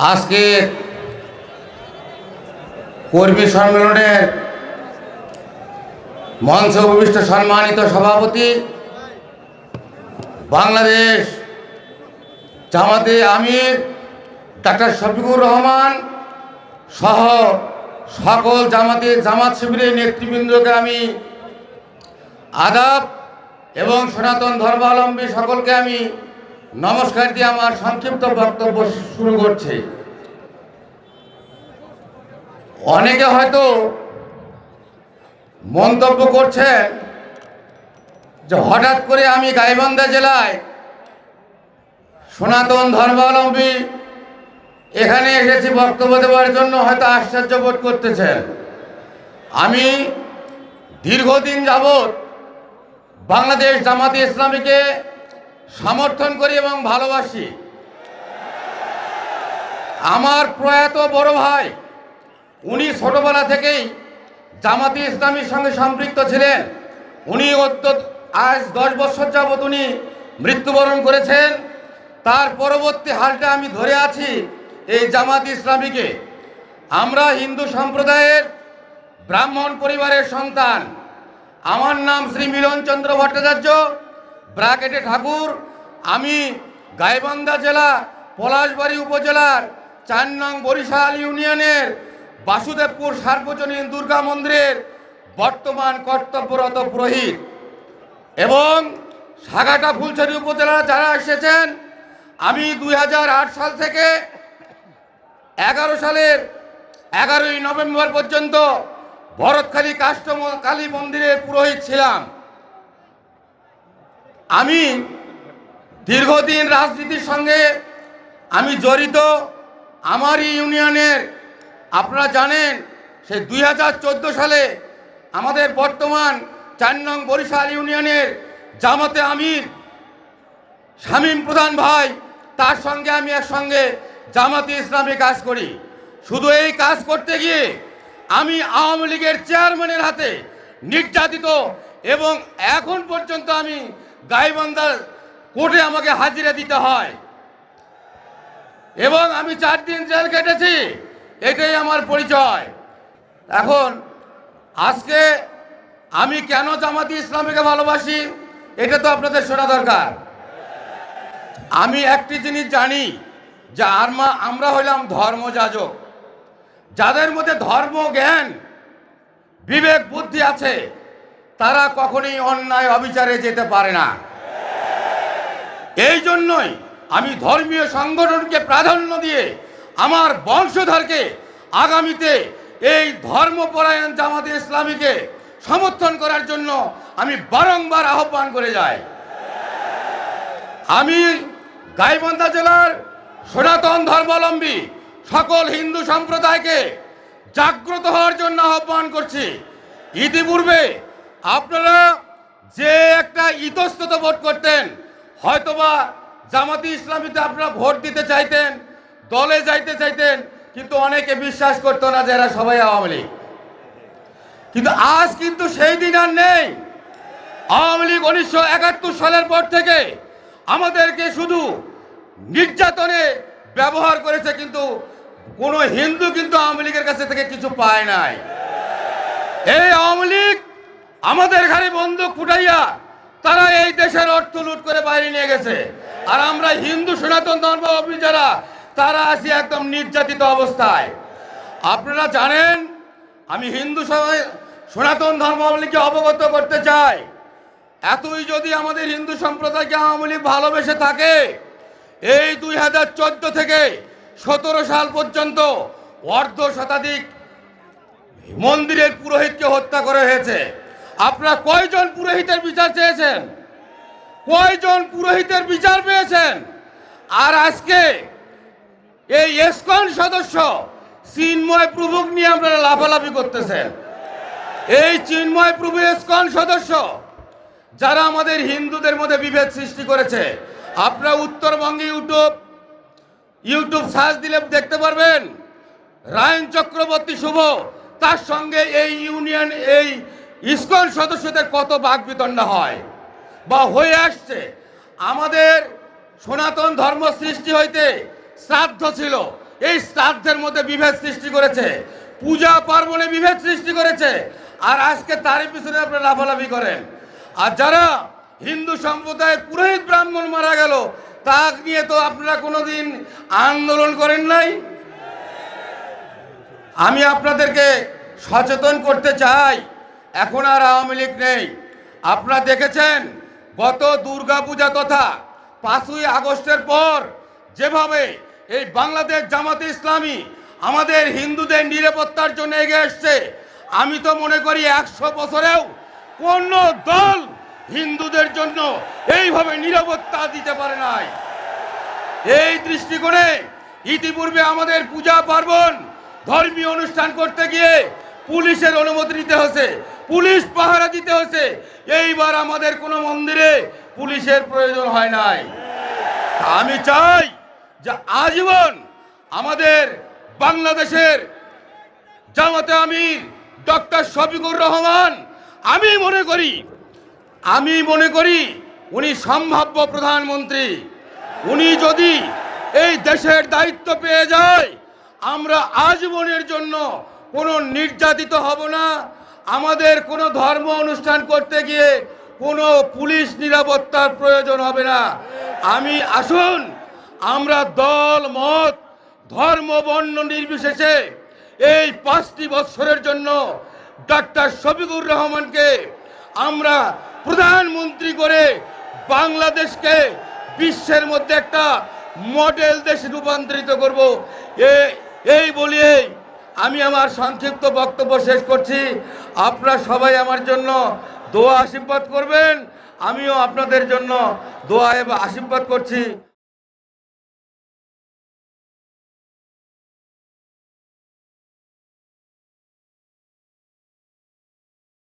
আজকে কর্মী সম্মেলনের মঞ্চে উপবিষ্ট সম্মানিত সভাপতি, বাংলাদেশ জামাতে আমির ডাক্তার শফিকুর রহমান সহ সকল জামাত শিবিরের নেতৃবৃন্দকে আমি আদাব এবং সনাতন ধর্মাবলম্বী সকলকে আমি নমস্কার দিয়ে আমার সংক্ষিপ্ত বক্তব্য শুরু করছি। অনেকে হয়তো মন্তব্য করছেন যে হঠাৎ করে আমি গাইবান্ধা জেলায় সনাতন ধর্মাবলম্বী এখানে এসেছি বক্তব্য দেওয়ার জন্য, হয়তো আশ্চর্য বোধ করতেছেন। আমি দীর্ঘদিন যাবৎ বাংলাদেশ জামাতে ইসলামীকে সমর্থন করি এবং ভালোবাসি। আমার প্রয়াত বড় ভাই উনি ছোটবেলা থেকেই জামাতে ইসলামীর সঙ্গে সম্পৃক্ত ছিলেন। উনি আজ 10 বছর যাবৎ উনি মৃত্যুবরণ করেছেন। তার পরবর্তী হালটা আমি ধরে আছি এই জামাতে ইসলামীকে। আমরা হিন্দু সম্প্রদায়ের ব্রাহ্মণ পরিবারের সন্তান। আমার নাম শ্রী মিলনচন্দ্র ভট্টাচার্য, ব্রাকেটে ঠাকুর। আমি গাইবান্ধা জেলা পলাশবাড়ী উপজেলার 4 নং বরিশাল ইউনিয়নের বাসুদেবপুর সার্বজনীন দুর্গা মন্দিরের বর্তমান কর্তব্যরত পুরোহিত। এবং সাগাটা ফুলছড়ি উপজেলার যারা এসেছেন, আমি 2008 সাল থেকে 11 সালের 11ই নভেম্বর পর্যন্ত ভরতখালী কালী মন্দিরের পুরোহিত ছিলাম। আমি দীর্ঘদিন রাজনীতির সঙ্গে আমি জড়িত। আমার ইউনিয়নের আপনারা জানেন সে 2014 সালে আমাদের বর্তমান 4 নং বরিশাল ইউনিয়নের জামাতে আমির শামীম প্রধান ভাই, তার সঙ্গে আমি একসঙ্গে জামাতে ইসলামী কাজ করি। শুধু এই কাজ করতে গিয়ে আমি আওয়ামী লীগের চেয়ারম্যানের হাতে নির্যাতিত এবং এখন পর্যন্ত আমি গাইবান্ধার কোর্টে আমাকে হাজিরা দিতে হয় এবং আমি 4 দিন জেল কেটেছি। এটাই আমার পরিচয়। এখন আজকে আমি কেন জামাতে ইসলামীকে ভালোবাসি এটা তো আপনাদের শোনা দরকার। আমি একটি জিনিস জানি যে আমরা হইলাম ধর্মযাজক। যাদের মধ্যে ধর্ম জ্ঞান বিবেক বুদ্ধি আছে তারা কখনোই অন্যায় অবিচারে যেতে পারে না। এই জন্যই আমি ধর্মীয় সংগঠনকে প্রাধান্য দিয়ে আমার বংশধরকে আগামীতে এই ধর্মপরায়ণ জামাতে ইসলামীকে সমর্থন করার জন্য আমি বারংবার আহ্বান করে যাই। আমি গাইবান্ধা জেলার সনাতন ধর্মাবলম্বী সকল হিন্দু সম্প্রদায়কে জাগ্রত হওয়ার জন্য আহ্বান করছি। ইতিপূর্বে আপনারা যে একটা ইতস্তত ভোট করতেন, হয়তোবা জামাতে ইসলামীতে আপনারা ভোট দিতে চাইতেন, দলে যাইতে চাইতেন, কিন্তু অনেকে বিশ্বাস করতো না যে এরা সবাই আওয়ামী লীগ। কিন্তু আজ কিন্তু সেই দিন আর নেই। আওয়ামী লীগ 1971 সালের পর থেকে আমাদেরকে শুধু নির্যাতনে ব্যবহার করেছে, কিন্তু কোনো হিন্দু কিন্তু আওয়ামী লীগের কাছে থেকে কিছু পায় নাই। এই আওয়ামী লীগ আমাদের ঘরে বন্দুক ফুটাইয়া তারা এই দেশের অর্থ লুট করে বাইরে নিয়ে গেছে। আর আমরা হিন্দু সনাতন ধর্মাবলম্বী যারা, তারা আছি একদম নির্যাতিত অবস্থায়। আপনারা জানেন, আমি হিন্দু সনাতন ধর্মাবলম্বীকে অবগত করতে চাই, এতই যদি আমাদের হিন্দু সম্প্রদায়কে আওয়ামী লীগ ভালোবেসে থাকে, এই 2014 থেকে 17 সাল পর্যন্ত অর্ধ শতাধিক মন্দিরের পুরোহিতকে হত্যা করা হয়েছে। আপনারা কয়জন পুরোহিতের বিচার চেয়েছেন? কয়জন পুরোহিতের বিচার পেয়েছেন? আর আজকে এই ইসকন সদস্য চিন্ময় প্রভুক নিয়ে আপনারা লাফালাফি করতেছেন। এই চিন্ময় প্রভু ইসকন সদস্য যারা আমাদের হিন্দুদের মধ্যে বিভেদ সৃষ্টি করেছে। আপনারা উত্তরবঙ্গে ইউটিউব সার্চ দিলে দেখতে পারবেন রায়ন চক্রবর্তী শুভ, তার সঙ্গে এই ইসকন সদস্যদের কত বাকবিতণ্ডা হয় বা হয়ে আসছে। আমাদের সনাতন ধর্ম সৃষ্টি হইতে শ্রাদ্ধ ছিল, এই শ্রাদ্ধের মধ্যে বিভেদ সৃষ্টি করেছে, পূজা পার্বণে বিভেদ সৃষ্টি করেছে, আর আজকে তারই পিছনে আপনারা লাফালাফি করেন। আর যারা হিন্দু সম্প্রদায়ের পুরোহিত ব্রাহ্মণ মারা গেল, তা নিয়ে তো আপনারা কোনোদিন আন্দোলন করেন নাই। আমি আপনাদেরকে সচেতন করতে চাই, এখন আর আওয়ামী লীগ নেই। আপনারা দেখেছেন গত দুর্গাপূজা তথা 5ই আগস্টের পর যেভাবে এই বাংলাদেশ জামাতে ইসলামী আমাদের হিন্দুদের নিরাপত্তার জন্য এগিয়ে এসছে, আমি তো মনে করি 100 বছরেও কোন দল হিন্দুদের জন্য এইভাবে নিরাপত্তা দিতে পারে নাই। এই দৃষ্টিকোণে ইতিপূর্বে আমাদের পূজা পার্বণ ধর্মীয় অনুষ্ঠান করতে গিয়ে পুলিশের অনুমতি নিতে হয়েছে, পুলিশ পাহারা দিতে হয়েছে। এইবার আমাদের কোনো মন্দিরে পুলিশের প্রয়োজন হয় নাই। আমি চাই যে আজীবন আমাদের বাংলাদেশের জামাতে আমির ডক্টর শফিকুর রহমান, আমি মনে করি উনি সম্ভাব্য প্রধানমন্ত্রী। উনি যদি এই দেশের দায়িত্ব পেয়ে যায়, আমরা আজীবনের জন্য কোনো নির্যাতিত হব না। আমাদের কোনো ধর্ম অনুষ্ঠান করতে গিয়ে কোনো পুলিশ নিরাপত্তার প্রয়োজন হবে না। আসুন আমরা দল মত ধর্ম বর্ণ নির্বিশেষে এই 5টি বছরের জন্য ডক্টর শফিকুর রহমানকে আমরা প্রধানমন্ত্রী করে বাংলাদেশকে বিশ্বের মধ্যে একটা মডেল দেশে রূপান্তরিত করব। এই বলিয়ে আমি আমার সংক্ষিপ্ত বক্তব্য শেষ করছি। আপনারা সবাই আমার জন্য দোয়া আশীর্বাদ করবেন, আমিও আপনাদের জন্য দোয়া এবং আশীর্বাদ করছি।